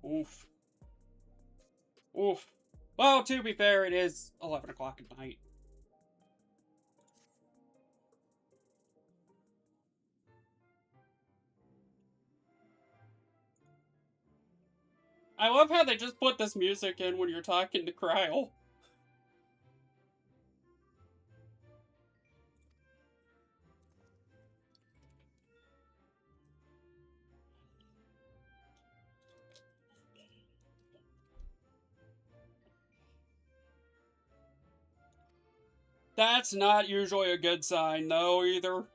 Oof. Oof. Well, to be fair, it is 11 o'clock at night. I love how they just put this music in when you're talking to Kryle. That's not usually a good sign, though, either.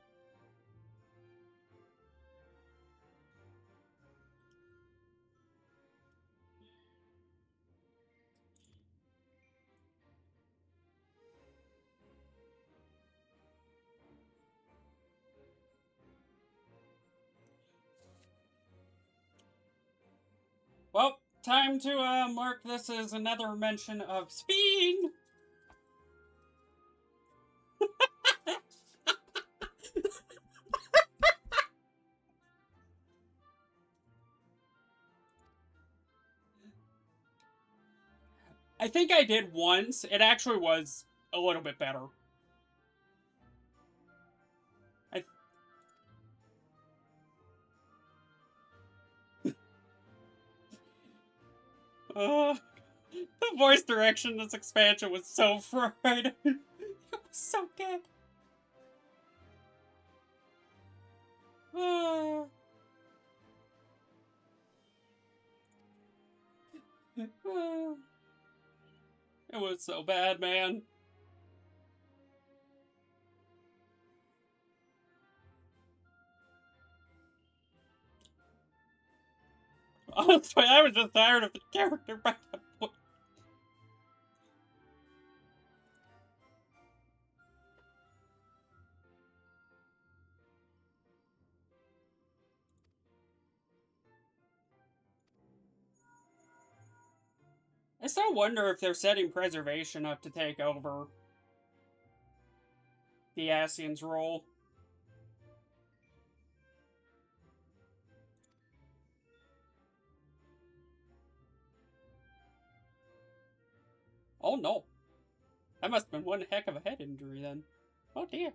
Well, time to mark this as another mention of speed. I think I did once. It actually was a little bit better. The voice direction in this expansion was so fried. It was so good. It was so bad, man. Honestly, I was just tired of the character by that point. I still wonder if they're setting preservation up to take over the Asian's role. Oh no. That must have been one heck of a head injury then. Oh dear.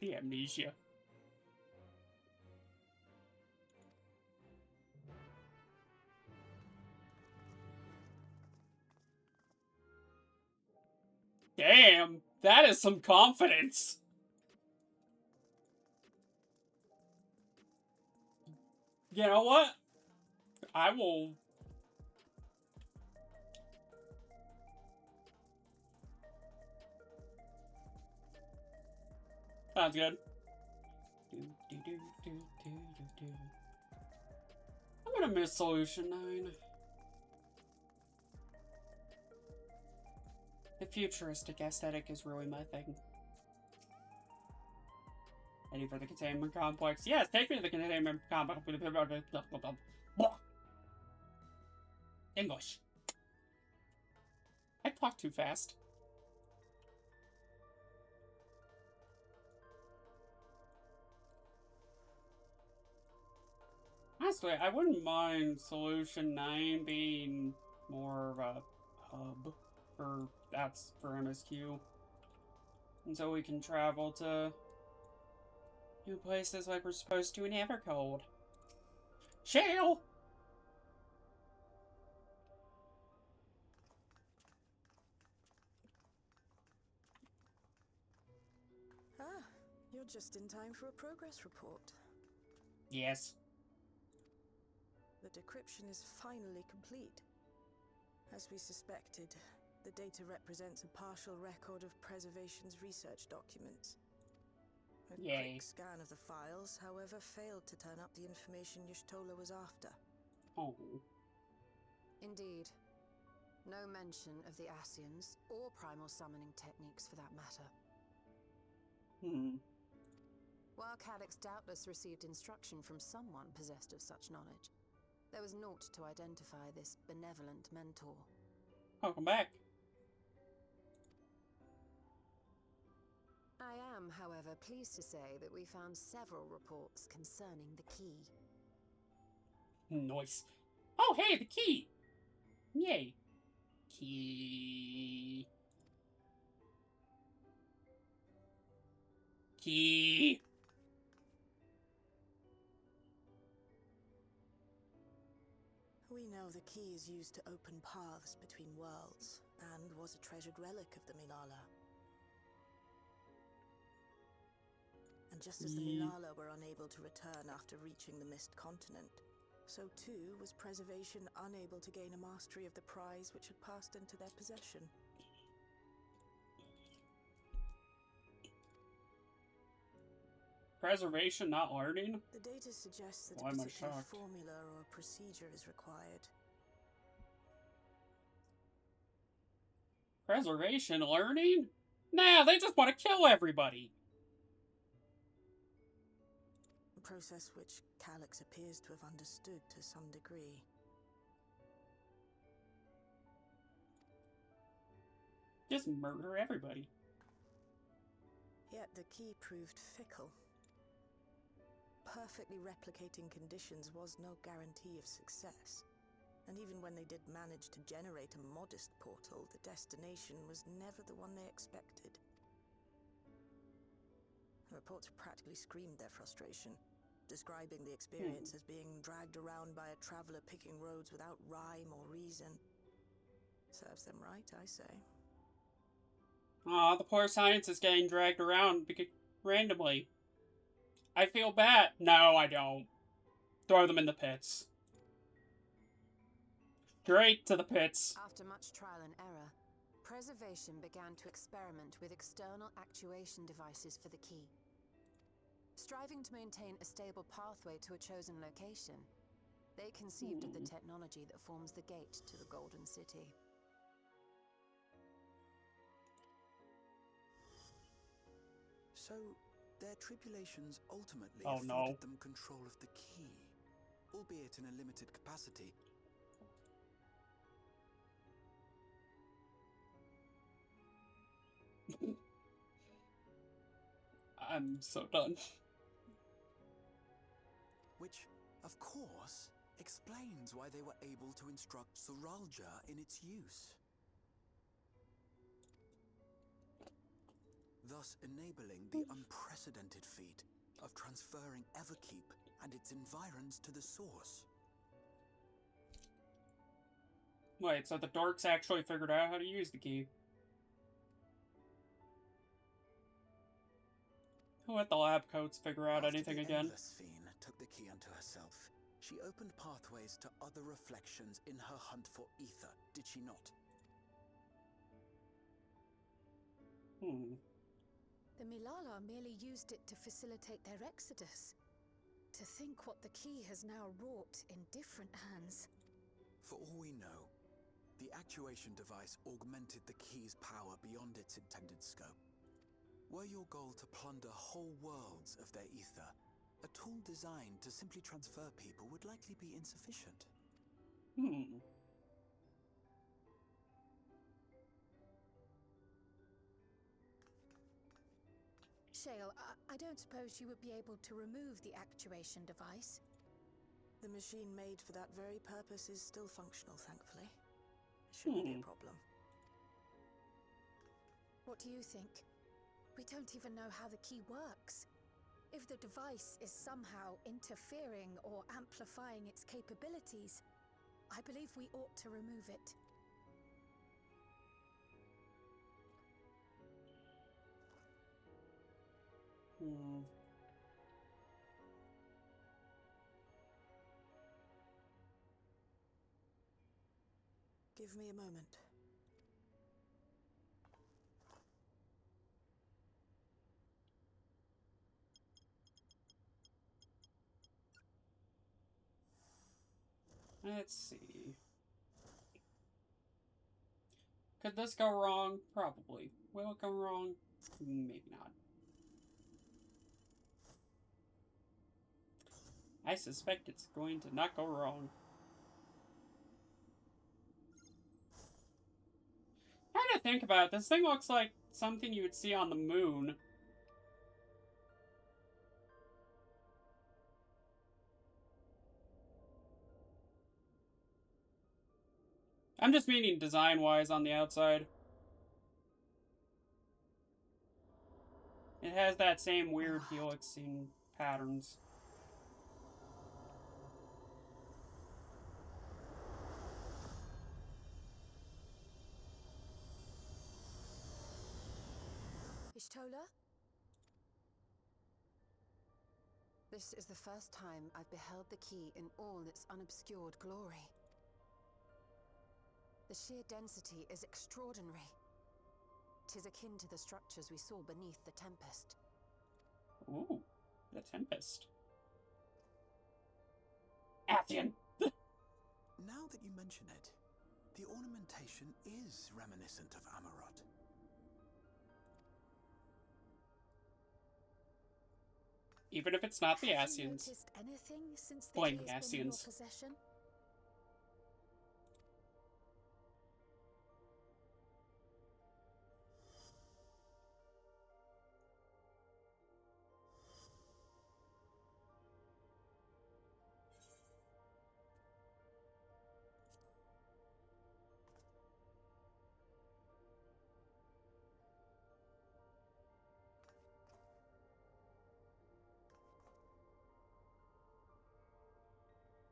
The amnesia. Damn, that is some confidence. You know what? I will. Sounds good. I'm gonna miss Solution 9. The futuristic aesthetic is really my thing. Ready for the containment complex? Yes, take me to the containment complex. English. I talk too fast. Honestly, I wouldn't mind Solution 9 being more of a hub for MSQ. And so we can travel to new places like we're supposed to in Evercold. Shale! Ah, you're just in time for a progress report. Yes. The decryption is finally complete. As we suspected, the data represents a partial record of Preservation's research documents. A quick scan of the files, however, failed to turn up the information Y'shtola was after. Oh. Indeed. No mention of the Asians, or primal summoning techniques for that matter. Hmm. While Our Calyx doubtless received instruction from someone possessed of such knowledge. There was naught to identify this benevolent mentor. Welcome back. I am, however, pleased to say that we found several reports concerning the key. Nice. Oh, hey, the key! Yay. Key. Key. We know the key is used to open paths between worlds, and was a treasured relic of the Milala. And just as the Milala were unable to return after reaching the Mist Continent, so too was Preservation unable to gain a mastery of the prize which had passed into their possession. Preservation, not learning? The data suggests that Why a am I particular shocked? formula or procedure is required. Preservation learning? Nah, they just want to kill everybody. A process which Calyx appears to have understood to some degree. Just murder everybody. Yet the key proved fickle. Perfectly replicating conditions was no guarantee of success. And even when they did manage to generate a modest portal, the destination was never the one they expected. The reports practically screamed their frustration, describing the experience as being dragged around by a traveler picking roads without rhyme or reason. Serves them right, I say. Aw, the poor science is getting dragged around randomly. I feel bad. No, I don't. Throw them in the pits. Straight to the pits. After much trial and error, Preservation began to experiment with external actuation devices for the key. Striving to maintain a stable pathway to a chosen location, they conceived of the technology that forms the gate to the Golden City. So, their tribulations ultimately Oh, afforded no. them control of the key, albeit in a limited capacity. I'm so done. Which, of course, explains why they were able to instruct Soralja in its use. Thus enabling the unprecedented feat of transferring Everkeep and its environs to the source. Wait, so the dorks actually figured out how to use the key. Who at the lab coats figure out anything After the again? Endless Fiend took the key unto herself, she opened pathways to other reflections in her hunt for ether, did she not? The Milala merely used it to facilitate their exodus. To think what the key has now wrought in different hands. For all we know, the actuation device augmented the key's power beyond its intended scope. Were your goal to plunder whole worlds of their ether, a tool designed to simply transfer people would likely be insufficient. Shale, I don't suppose you would be able to remove the actuation device? The machine made for that very purpose is still functional, thankfully. It shouldn't be a problem. What do you think? We don't even know how the key works. If the device is somehow interfering or amplifying its capabilities, I believe we ought to remove it. Give me a moment. Let's see. Could this go wrong? Probably. Will it go wrong? Maybe not. I suspect it's going to not go wrong. Trying to think about it, this thing looks like something you would see on the moon. I'm just meaning design-wise on the outside. It has that same weird helixing patterns. Ishtola? This is the first time I've beheld the key in all its unobscured glory. The sheer density is extraordinary. 'Tis akin to the structures we saw beneath the Tempest. Ooh, the Tempest. Athian! Now that you mention it, the ornamentation is reminiscent of Amarot. Even if it's not the Have you Asians. noticed anything since the Blame key the has been in your Asians. possession?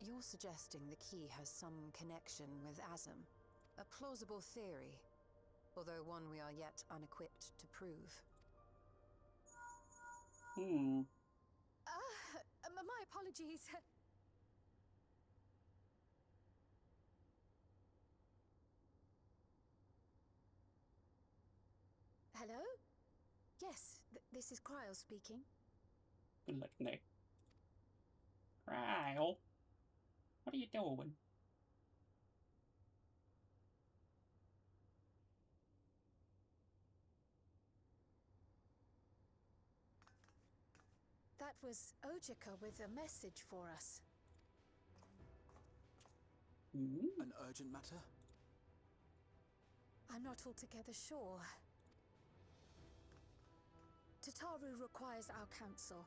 You're suggesting the key has some connection with Azam. A plausible theory, although one we are yet unequipped to prove. My apologies. Hello? Yes, this is Cryle speaking. Good luck, Nick. Cryle, what are you doing? That was Ojika with a message for us. An urgent matter? I'm not altogether sure. Tataru requires our counsel,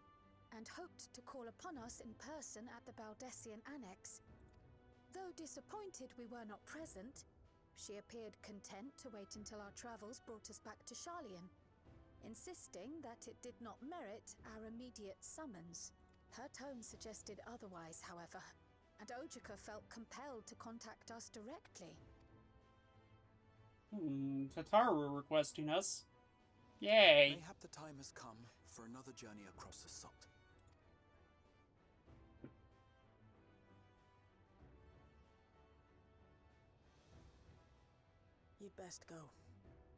and hoped to call upon us in person at the Baldessian Annex. Though disappointed we were not present, she appeared content to wait until our travels brought us back to Sharlayan, insisting that it did not merit our immediate summons. Her tone suggested otherwise, however, and Ojika felt compelled to contact us directly. Tataru requesting us. Yay! Mayhap the time has come for another journey across the salt. You'd best go.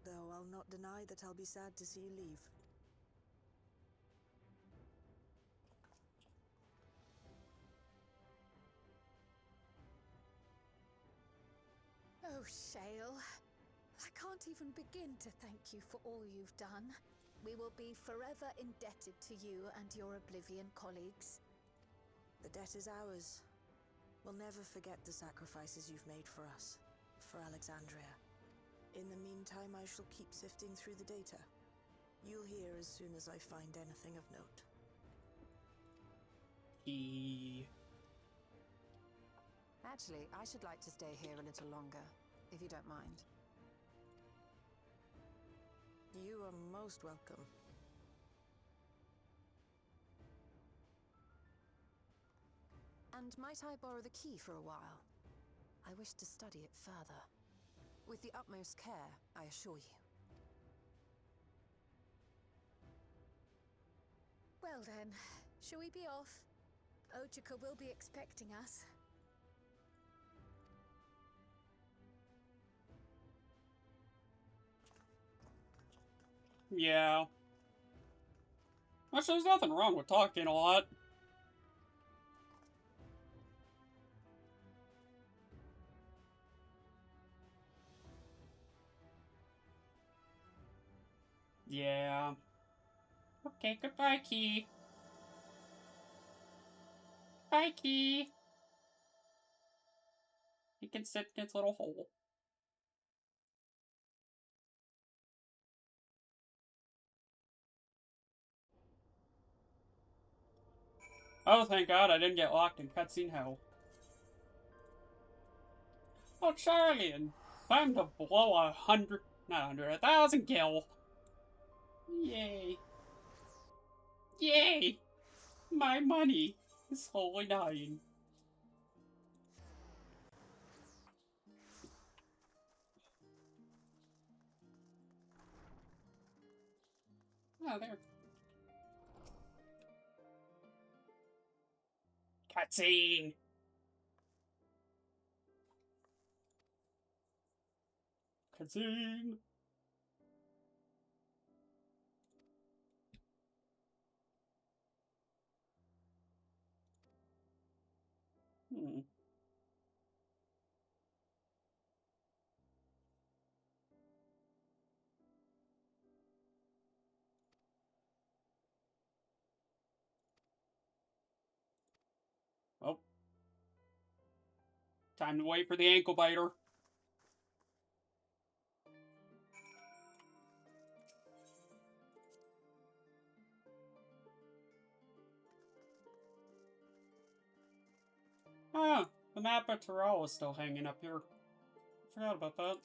Though I'll not deny that I'll be sad to see you leave. Oh, Shale. I can't even begin to thank you for all you've done. We will be forever indebted to you and your Oblivion colleagues. The debt is ours. We'll never forget the sacrifices you've made for us, for Alexandria. In the meantime, I shall keep sifting through the data. You'll hear as soon as I find anything of note. Actually, I should like to stay here a little longer, if you don't mind. You are most welcome. And might I borrow the key for a while? I wish to study it further. With the utmost care, I assure you. Well then, shall we be off? Ojika will be expecting us. Yeah. Actually, there's nothing wrong with talking a lot. Yeah. Okay, goodbye, Key. Bye, Key. He can sit in its little hole. Oh, thank God I didn't get locked in cutscene hell. Oh, Charlian! Time to blow 1,000 gil. Yay. Yay! My money is slowly dying. Oh, there. Cutscene! Cutscene! Hmm. Oh. Time to wait for the ankle biter. Ah, the map of Tyrell is still hanging up here. Forgot about that.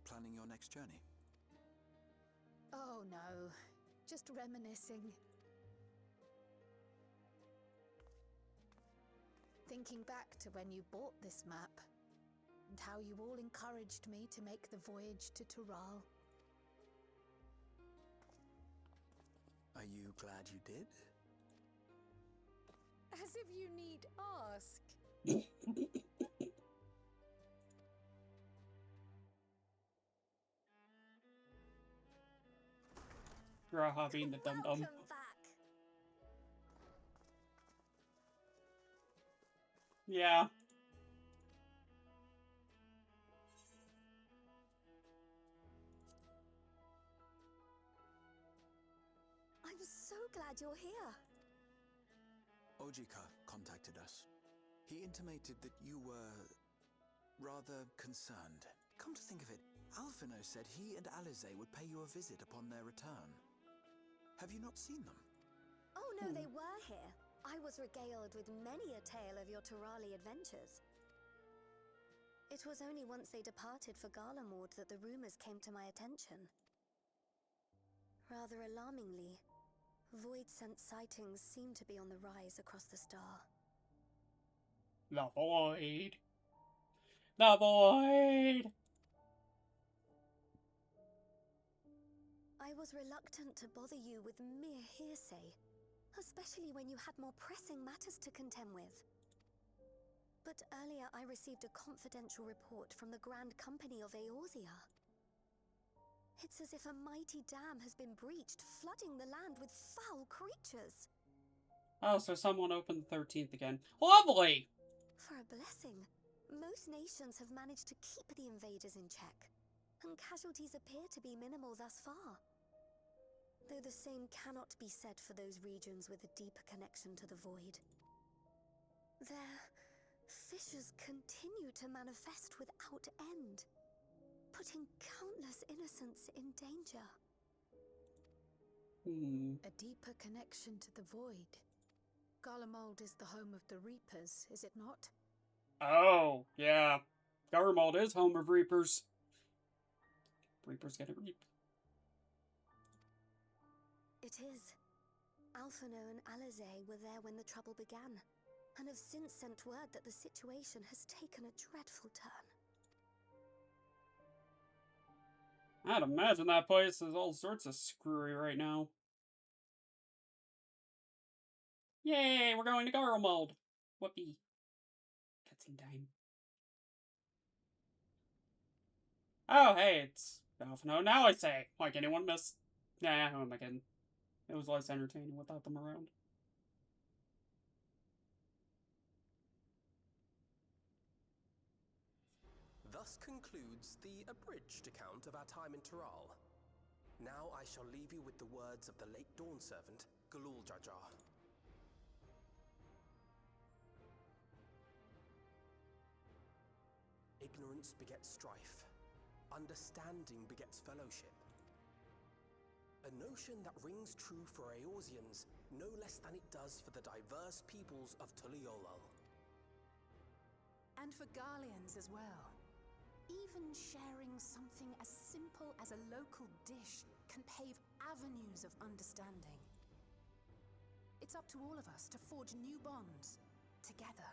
Planning your next journey? Oh no, just reminiscing. Thinking back to when you bought this map, and how you all encouraged me to make the voyage to Tural. Are you glad you did? As if you need ask. Graha being the dum-dum. Welcome back. Yeah. I'm so glad you're here. Ojika contacted us. He intimated that you were rather concerned. Come to think of it, Alphino said he and Alize would pay you a visit upon their return. Have you not seen them? Oh no, they were here. I was regaled with many a tale of your Turali adventures. It was only once they departed for Garlemord that the rumors came to my attention. Rather alarmingly, void-sent sightings seem to be on the rise across the star. The void. The void! I was reluctant to bother you with mere hearsay, especially when you had more pressing matters to contend with. But earlier I received a confidential report from the Grand Company of Eorzea. It's as if a mighty dam has been breached, flooding the land with foul creatures. Oh, so someone opened the 13th again. Lovely! For a blessing, most nations have managed to keep the invaders in check, and casualties appear to be minimal thus far. Though the same cannot be said for those regions with a deeper connection to the void. Their fissures continue to manifest without end, putting countless innocents in danger. A deeper connection to the void. Garlemald is the home of the Reapers, is it not? Oh, yeah. Garlemald is home of Reapers. Reapers get a reap. It is. Alphino and Alize were there when the trouble began, and have since sent word that the situation has taken a dreadful turn. I'd imagine that place is all sorts of screwy right now. Yay, we're going to Garlemald. Whoopee. Cutscene time. Oh, hey, it's Alphino. Now I say, like anyone miss Nah, who am I kidding? It was less entertaining without them around. Thus concludes the abridged account of our time in Tiral. Now I shall leave you with the words of the late Dawn Servant, Galul Jajar. Ignorance begets strife. Understanding begets fellowship. A notion that rings true for Eorzeans no less than it does for the diverse peoples of Tuliolol. And for Garleans as well. Even sharing something as simple as a local dish can pave avenues of understanding. It's up to all of us to forge new bonds together.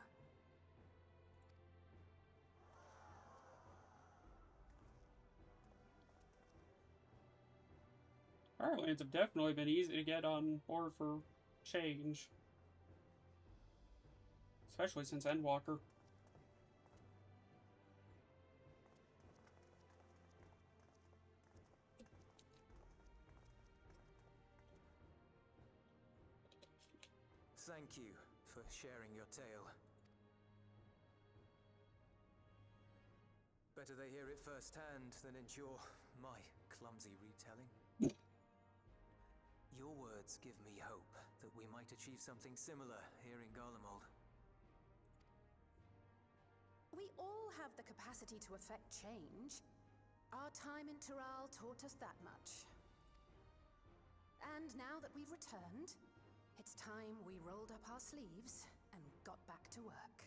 Our lands have definitely been easy to get on board for change. Especially since Endwalker. Thank you for sharing your tale. Better they hear it firsthand than endure my clumsy retelling. Your words give me hope that we might achieve something similar here in Garlemald. We all have the capacity to affect change. Our time in Tiral taught us that much. And now that we've returned, it's time we rolled up our sleeves and got back to work.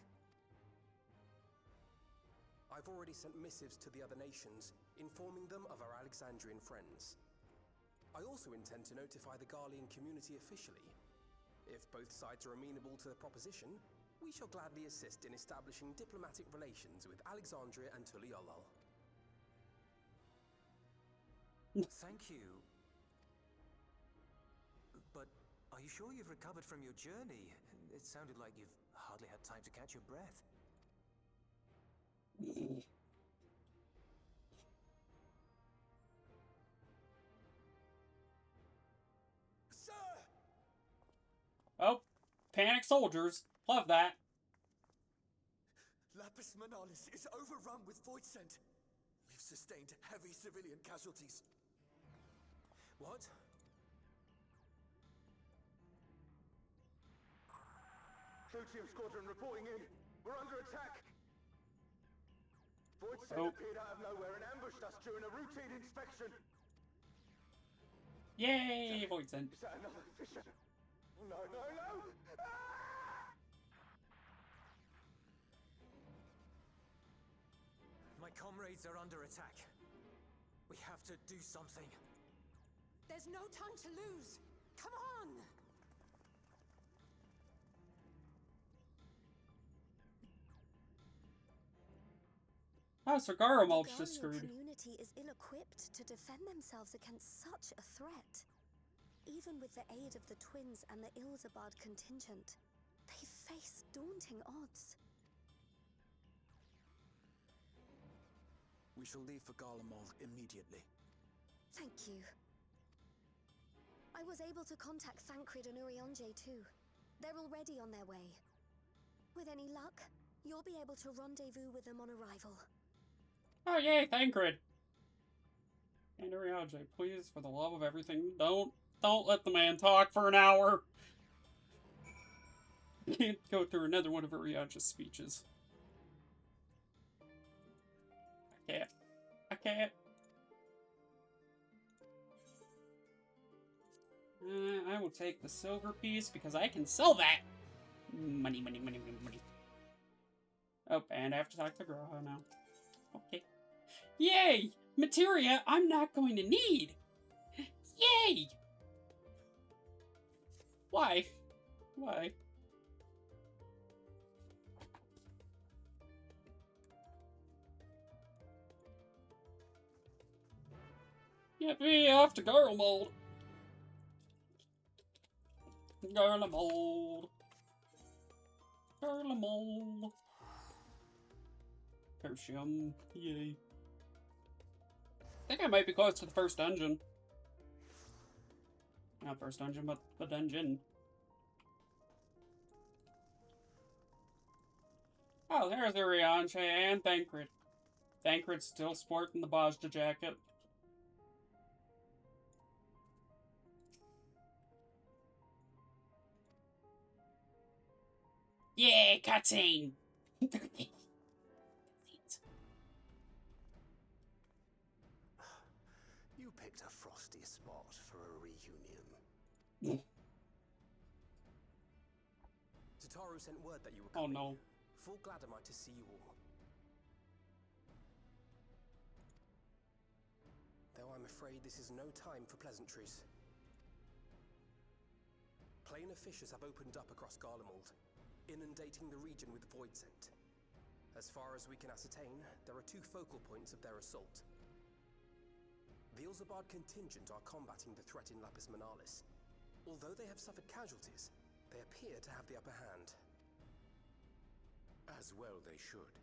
I've already sent missives to the other nations, informing them of our Alexandrian friends. I also intend to notify the Garlean community officially. If both sides are amenable to the proposition, we shall gladly assist in establishing diplomatic relations with Alexandria and Tuliolol. Thank you. But are you sure you've recovered from your journey? It sounded like you've hardly had time to catch your breath. Sir! Oh, panic soldiers. Love that. Lapis Manalis is overrun with void scent. We've sustained heavy civilian casualties. What? Tritium Squadron reporting in. We're under attack. Void Scent appeared out of nowhere and ambushed us during a routine inspection. Yay, Void Scent. Is that another fisher? No, no, no! Ah! My comrades are under attack. We have to do something. There's no time to lose! Come on! Oh, so Garamulch The just Garlean screwed. community is ill-equipped to defend themselves against such a threat. Even with the aid of the twins and the Ilzabard contingent, they face daunting odds. We shall leave for Garlemald immediately. Thank you. I was able to contact Thancred and Urianger too. They're already on their way. With any luck, you'll be able to rendezvous with them on arrival. Oh, yay, Thancred. And Urianger, please, for the love of everything, don't let the man talk for an hour. Can't go through another one of Urianger's speeches. I can't. I can't. I will take the silver piece because I can sell that. Money, money, money, money, money. Oh, and I have to talk to Graha now. Okay. Yay! Materia I'm not going to need! Yay! Why? Why? Get me off to Garlemald! Garlemald! Garlemald! Tertium. Yay. I think I might be close to the first dungeon. Not first dungeon, but the dungeon. Oh, there's Urianche and Thancred. Thancred's still sporting the Bajda jacket. Yeah, cutscene! You picked a frosty spot for a reunion. Tataru sent word that you were coming. Oh no. Full glad am I to see you all. Though I'm afraid this is no time for pleasantries. Planar fissures have opened up across Garlemald, inundating the region with void scent. As far as we can ascertain, there are 2 focal points of their assault. The Ilzabard contingent are combating the threat in Lapis Manalis. Although they have suffered casualties, they appear to have the upper hand. As well they should.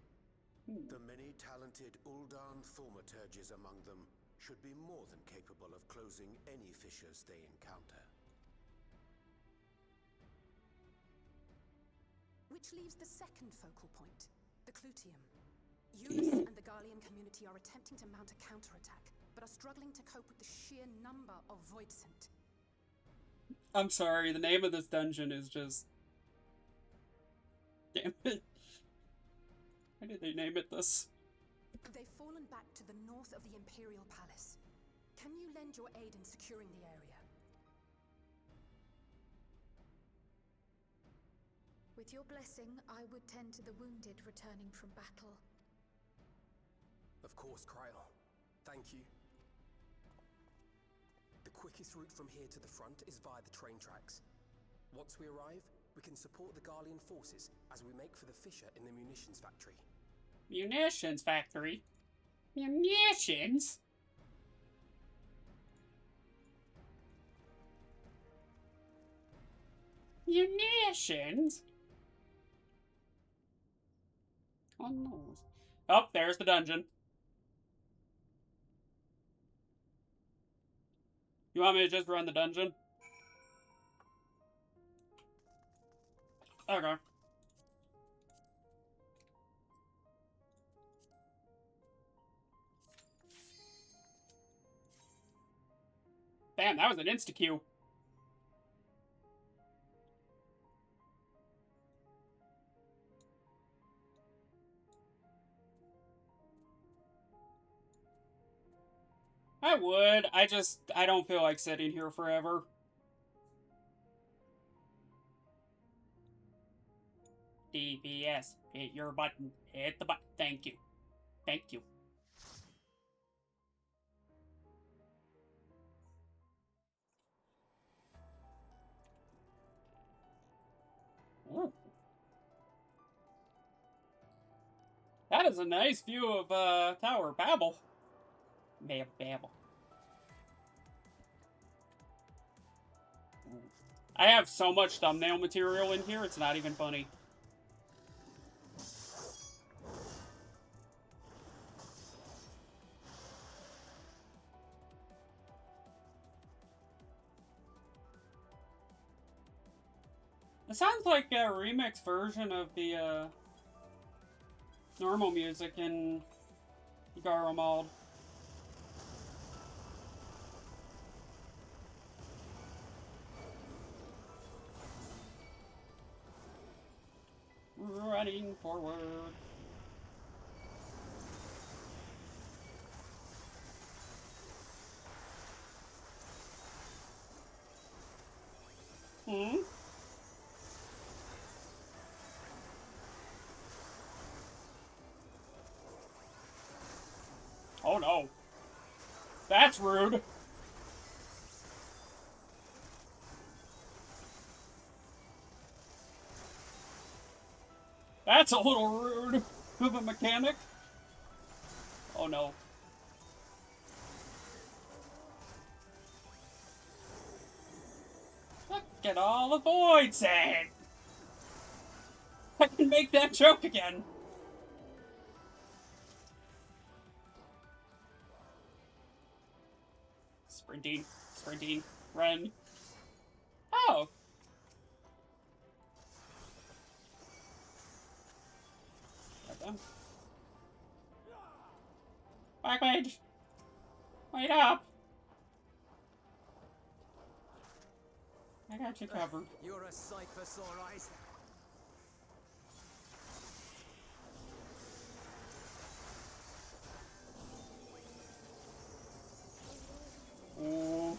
The many talented Uldan thaumaturges among them should be more than capable of closing any fissures they encounter. Which leaves the second focal point, the Clutium. Eunice and the Garlean community are attempting to mount a counterattack, but are struggling to cope with the sheer number of void scent. I'm sorry, the name of this dungeon is just... Damn it. Why did they name it this? They've fallen back to the north of the Imperial Palace. Can you lend your aid in securing the area? With your blessing, I would tend to the wounded returning from battle. Of course, Kryl. Thank you. The quickest route from here to the front is via the train tracks. Once we arrive, we can support the Garlean forces as we make for the fissure in the munitions factory. Munitions factory? Munitions? Munitions? Oh no. Oh, there's the dungeon. You want me to just run the dungeon? Okay. Damn, that was an insta-queue. I would. I don't feel like sitting here forever. DPS, hit your button. Hit the button. Thank you. Thank you. Ooh. That is a nice view of Tower Babel. Babel. I have so much thumbnail material in here, it's not even funny. It sounds like a remix version of the normal music in Garlemald. Running forward. Hmm? Oh no. That's rude. That's a little rude of a mechanic. Oh no. Look at all the void sand. I can make that joke again. Sprinting, sprinting, run, Black Mage! Wait up! I got you covered. You're a sight for sore eyes. Ooh.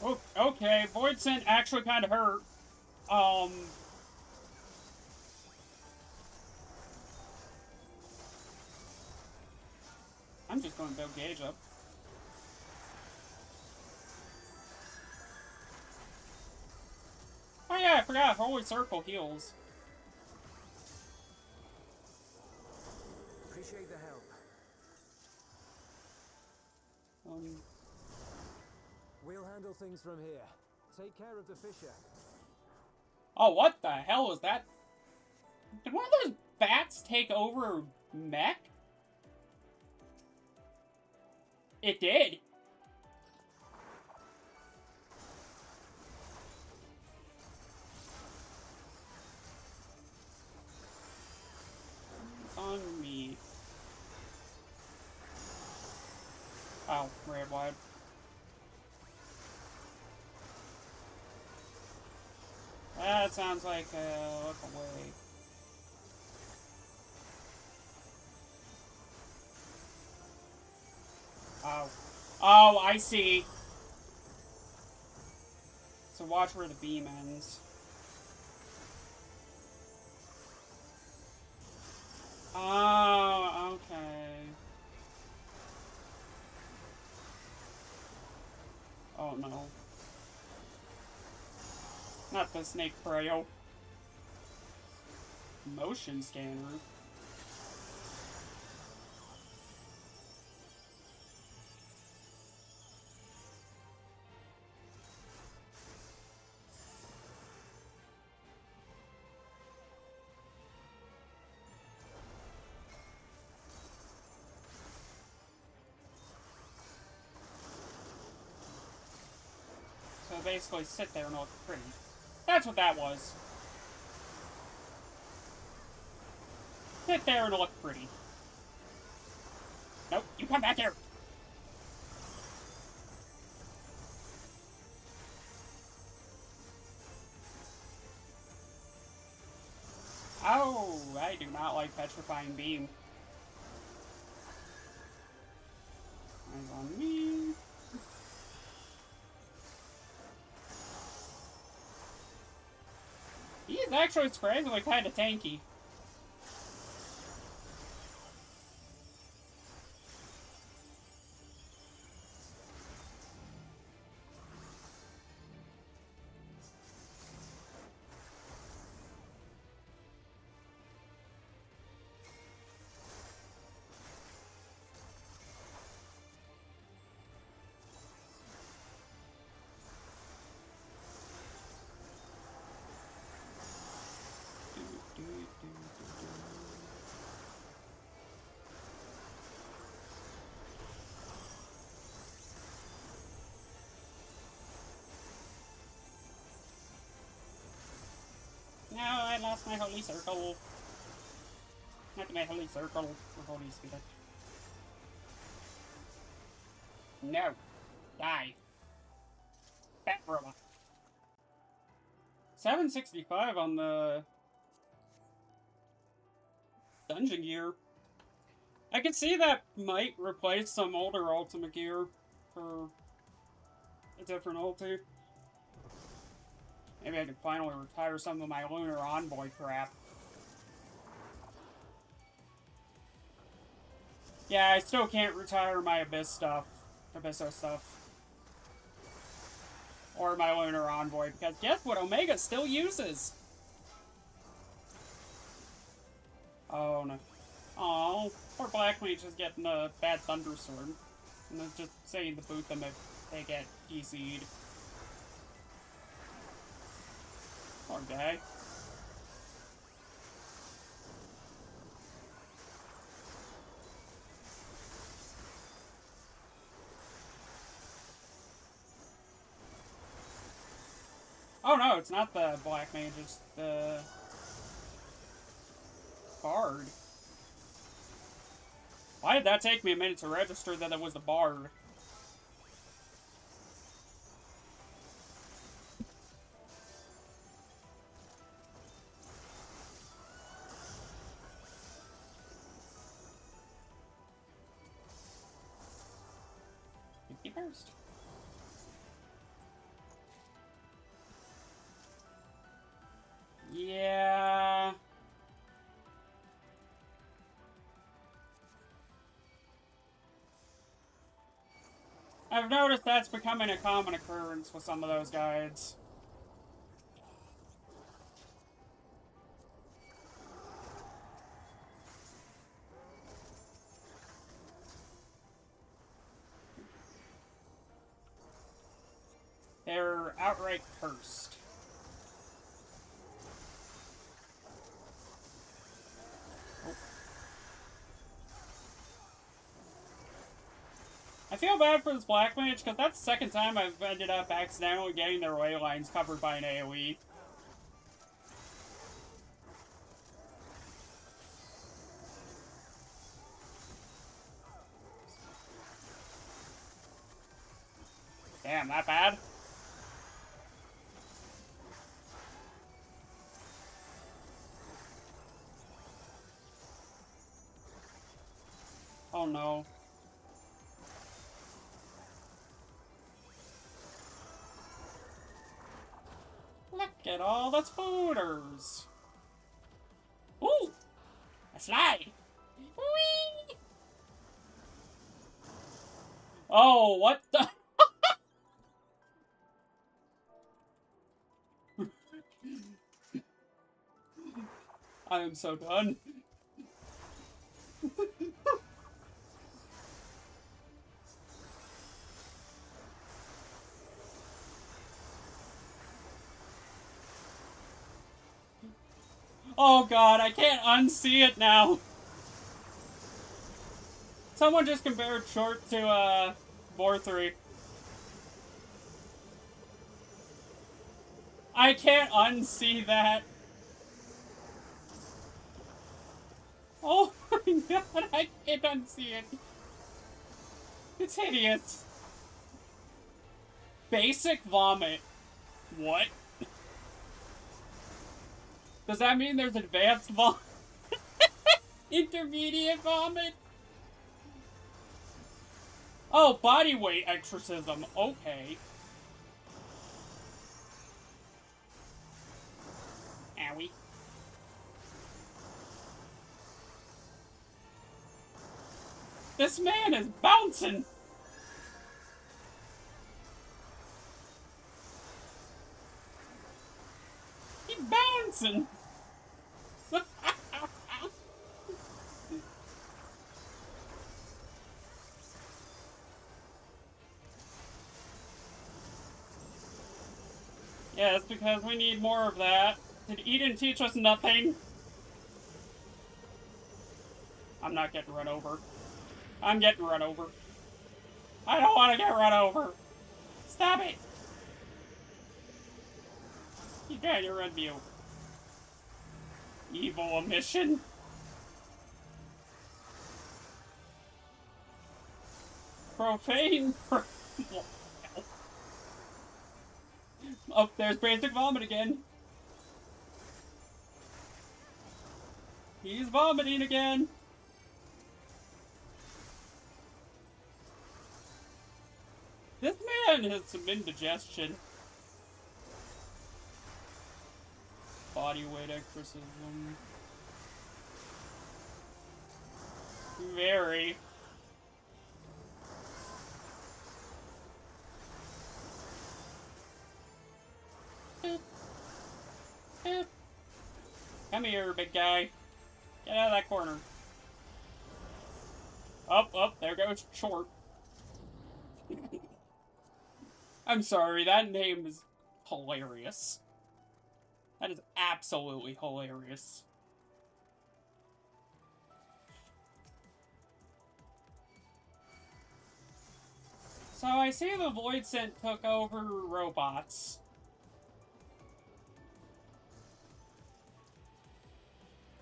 Oh, okay, Void Scent actually kind of hurt. I'm just going to build Gauge up. Oh yeah, I forgot, Holy Circle heals. Appreciate the help. We'll handle things from here. Take care of the Fisher. Oh, what the hell was that? Did one of those bats take over Mech? It did. On me. Oh, red wide. That sounds like a look away. Oh. Oh, I see. So watch where the beam ends. Oh, okay. Oh no. Not the snake prayo. Motion scanner. So basically sit there and look pretty. That's what that was. Sit there and look pretty. Nope, you come back here! Oh, I do not like Petrifying Beam. Eyes on me. He's actually surprisingly kind of tanky. No, I lost my holy circle. Not my holy circle, or holy spirit. No. Die. Bat robot. 765 on the dungeon gear. I can see that might replace some older ultimate gear for a different ulti. Maybe I can finally retire some of my Lunar Envoy crap. Yeah, I still can't retire my Abysso stuff. Or my Lunar Envoy, because guess what Omega still uses? Oh no. Oh, poor Black Mage is getting a bad Thunderstorm. And it's just saying to boot them if they get DC'd. Poor guy. Oh no, it's not the black mage, it's the bard. Why did that take me a minute to register that it was the bard? First. Yeah. I've noticed that's becoming a common occurrence with some of those guides. They're outright cursed. Oh. I feel bad for this black mage, because that's the second time I've ended up accidentally getting their way lines covered by an AoE. Damn, that bad? Oh no. Look at all the spooters! Ooh! A slide! Whee! Oh, what the? I am so done. Oh god, I can't unsee it now. Someone just compared Short to, Vorthree. I can't unsee that. Oh my god, I can't unsee it. It's hideous. Basic vomit. What? Does that mean there's advanced vomit? Intermediate vomit? Oh, body weight exorcism. Okay. Owie. This man is bouncing! He's bouncing! Yeah, it's because we need more of that. Did Eden teach us nothing? I'm not getting run over. I'm getting run over. I don't want to get run over. Stop it! You trying to run me over. Evil omission. Profane. Oh, there's basic vomit again. He's vomiting again. This man has some indigestion. Body weight exorcism. Very. Boop. Boop. Come here, big guy. Get out of that corner. Up, there goes Short. I'm sorry, that name is hilarious. That is absolutely hilarious. So I see the Void Scent took over robots.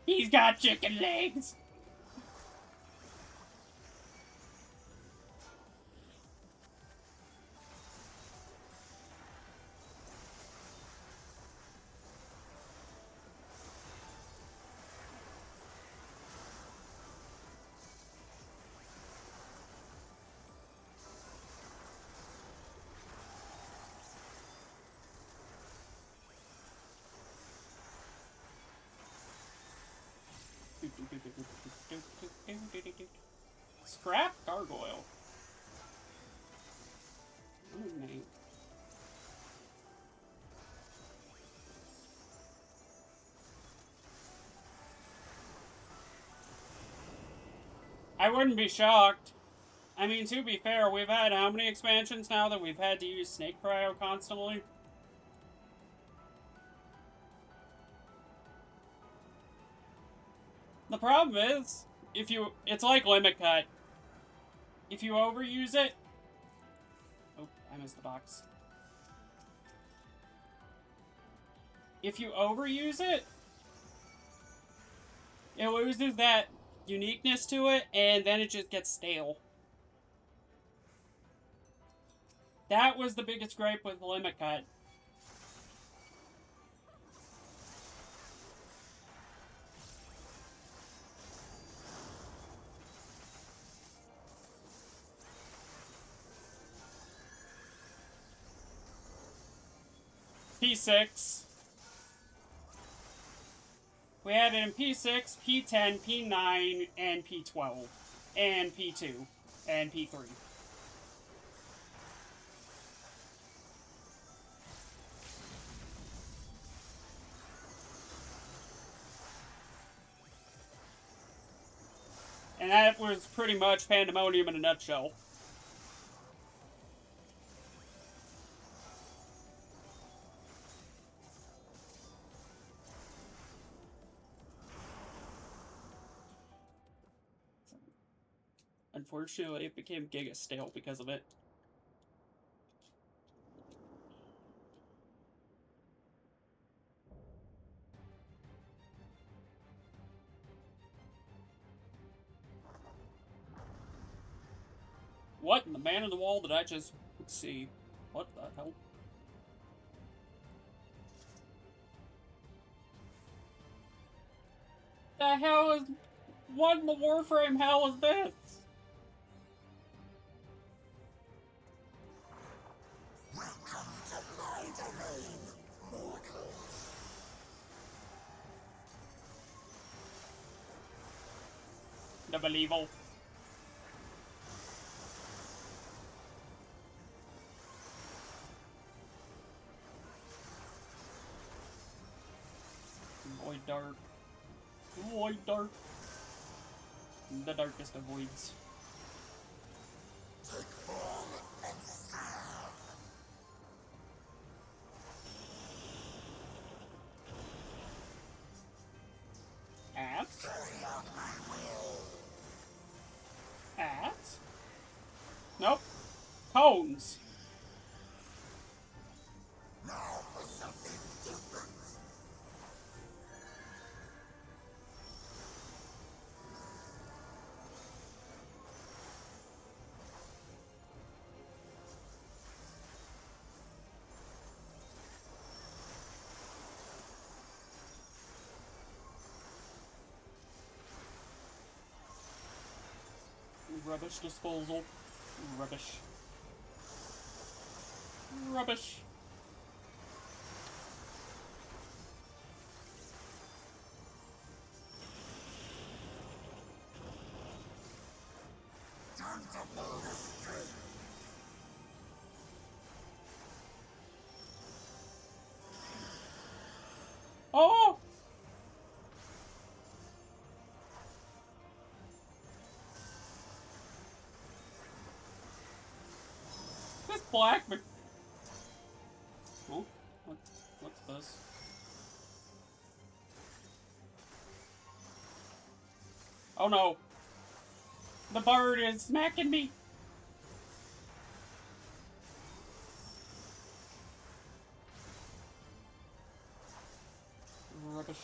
He's got chicken legs! Scrap gargoyle. What a name. I wouldn't be shocked. I mean, to be fair, we've had how many expansions now that we've had to use Snake Cryo constantly? The problem is, it's like Limit Cut. If you overuse it... Oh, I missed the box. If you overuse it, it loses that uniqueness to it, and then it just gets stale. That was the biggest gripe with Limit Cut. P6. We had it in P6, P10, P9, and P12. And P2. And P3. And that was pretty much Pandemonium in a nutshell. Unfortunately, it became giga stale because of it. What in the man in the wall did I just see? What the hell? The hell is... What in the Warframe hell is this? Welcome to my domain, mortal. Double evil. Void Dark. Void Dark. The darkest of voids. Take all and serve. At? Carry out my will. At? Nope. Cones. Now for something different. Rubbish disposal. Rubbish. Rubbish. Time to pull the string. Oh! This black... Oh, what's this? Oh no. The bird is smacking me. Rubbish.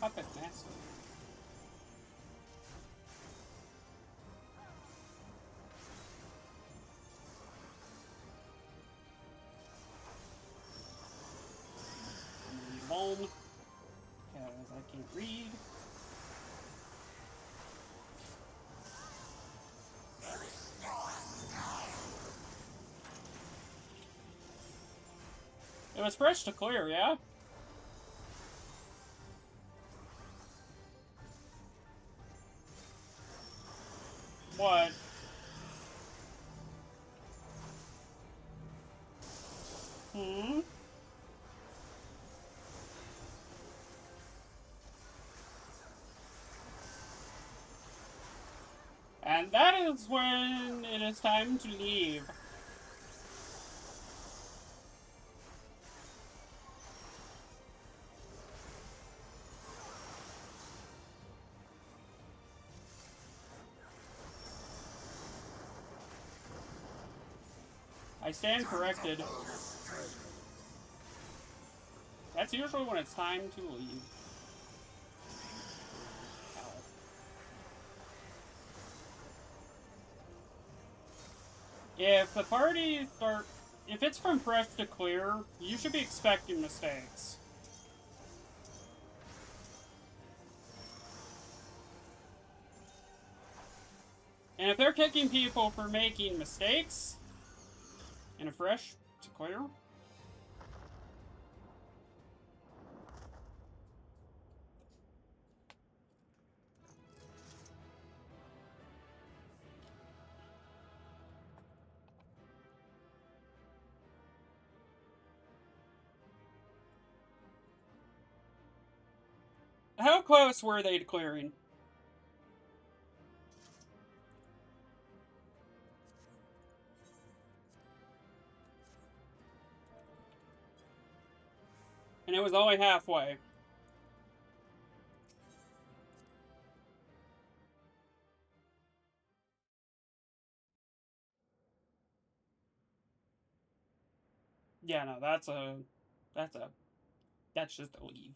Puppet master. Alone, because I can't read. It was fresh to clear, yeah? What? Hmm? And that is when it is time to leave. I stand corrected. That's usually when it's time to leave. If the party start... If it's from fresh to clear, you should be expecting mistakes. And if they're kicking people for making mistakes in a fresh to clear, how close were they to clearing? And it was only halfway. Yeah, no, that's just a leave.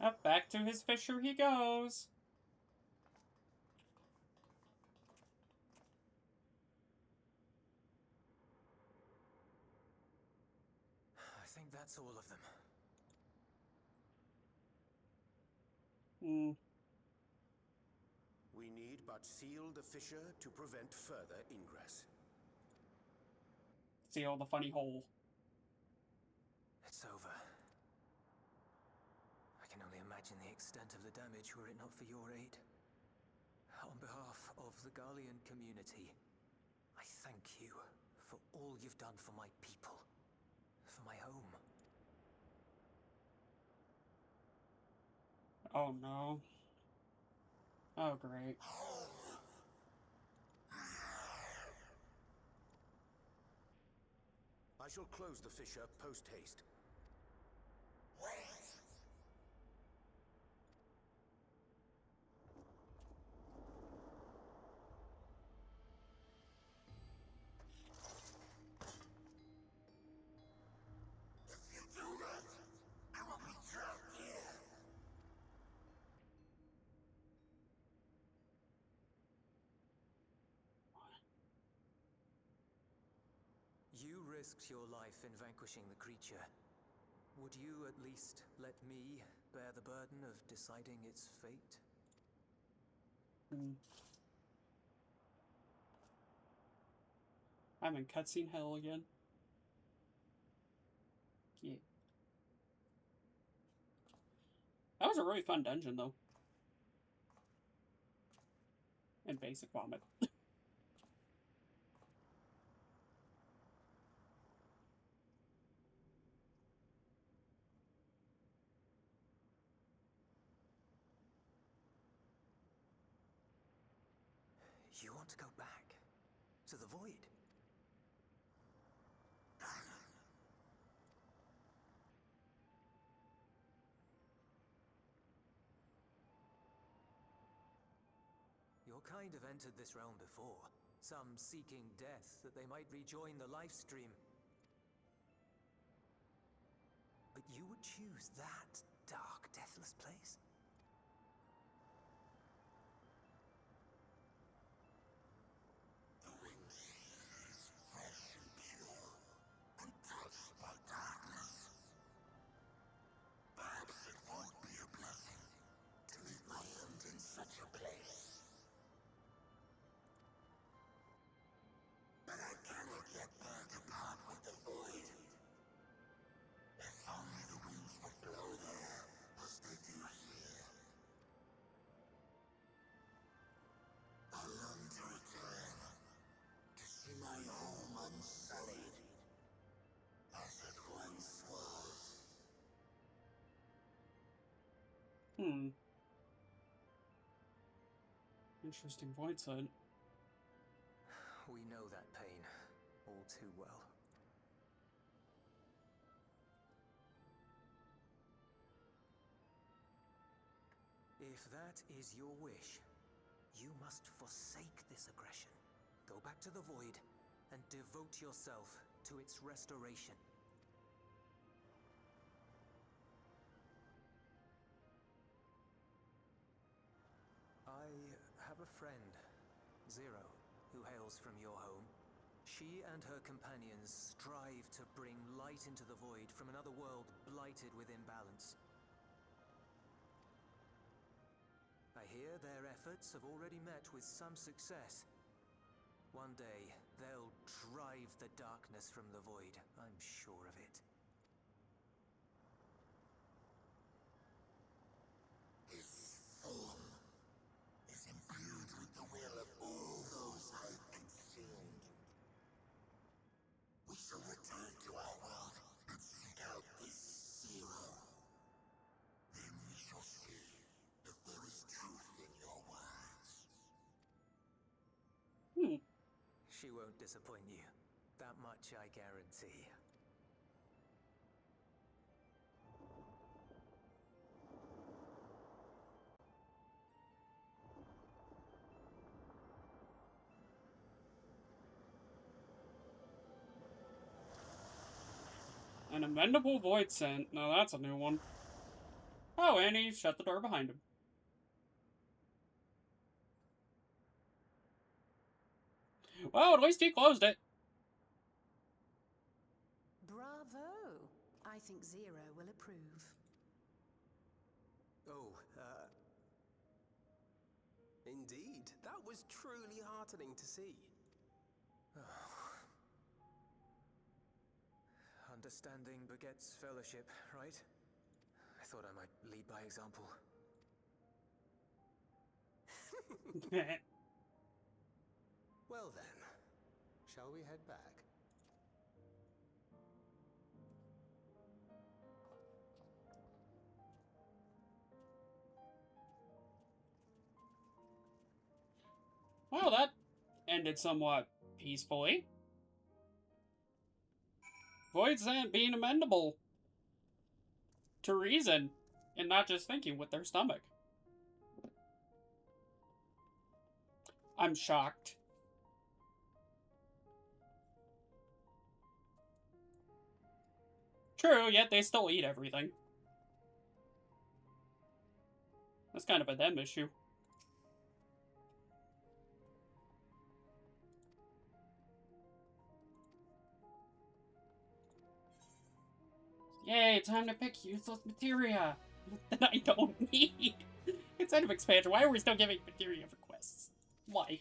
Up, back to his fissure he goes. I think that's all of them. Hmm. We need but seal the fissure to prevent further ingress. See all the funny hole. It's over. I can only imagine the extent of the damage were it not for your aid. On behalf of the Garlean community, I thank you for all you've done for my people, for my home. Oh no. Oh great. I shall close the fissure post-haste. If you do that, I will be trapped here. You risked your life in vanquishing the creature. Would you at least let me bear the burden of deciding its fate? Hmm. I'm in cutscene hell again. Yeah. That was a really fun dungeon, though. And basic vomit. You want to go back? To the void? Your kind have entered this realm before, some seeking death that they might rejoin the life stream. But you would choose that dark, deathless place? The wind is fresh and pure, untouched by darkness. Perhaps it won't be a blessing to meet my end in such a place. But I cannot yet bear to part with the void. If only the winds would blow there as they do here. I long to return, to see my home unsullied, as it once was. Interesting point, son. We know that pain all too well. If that is your wish, you must forsake this aggression. Go back to the void and devote yourself to its restoration. I have a friend, Zero, who hails from your home. She and her companions strive to bring light into the void from another world blighted with imbalance. I hear their efforts have already met with some success. One day, they'll drive the darkness from the void, I'm sure of it. His form is imbued with the will of all those I consumed. We shall return to our world and seek out this Zero. Then we shall see if there is truth in your words. She won't disappoint you. That much I guarantee. An amendable void scent. Now that's a new one. Oh, and he shut the door behind him. Well, at least he closed it. Bravo! I think Zero will approve. Oh, indeed. That was truly heartening to see. Understanding begets fellowship, right? I thought I might lead by example. Well then, shall we head back? Well, that ended somewhat peacefully. Void scent being amendable to reason and not just thinking with their stomach. I'm shocked. True, yet they still eat everything. That's kind of a them issue. Yay, time to pick useless materia that I don't need. Instead of expansion, why are we still giving materia for quests? Why?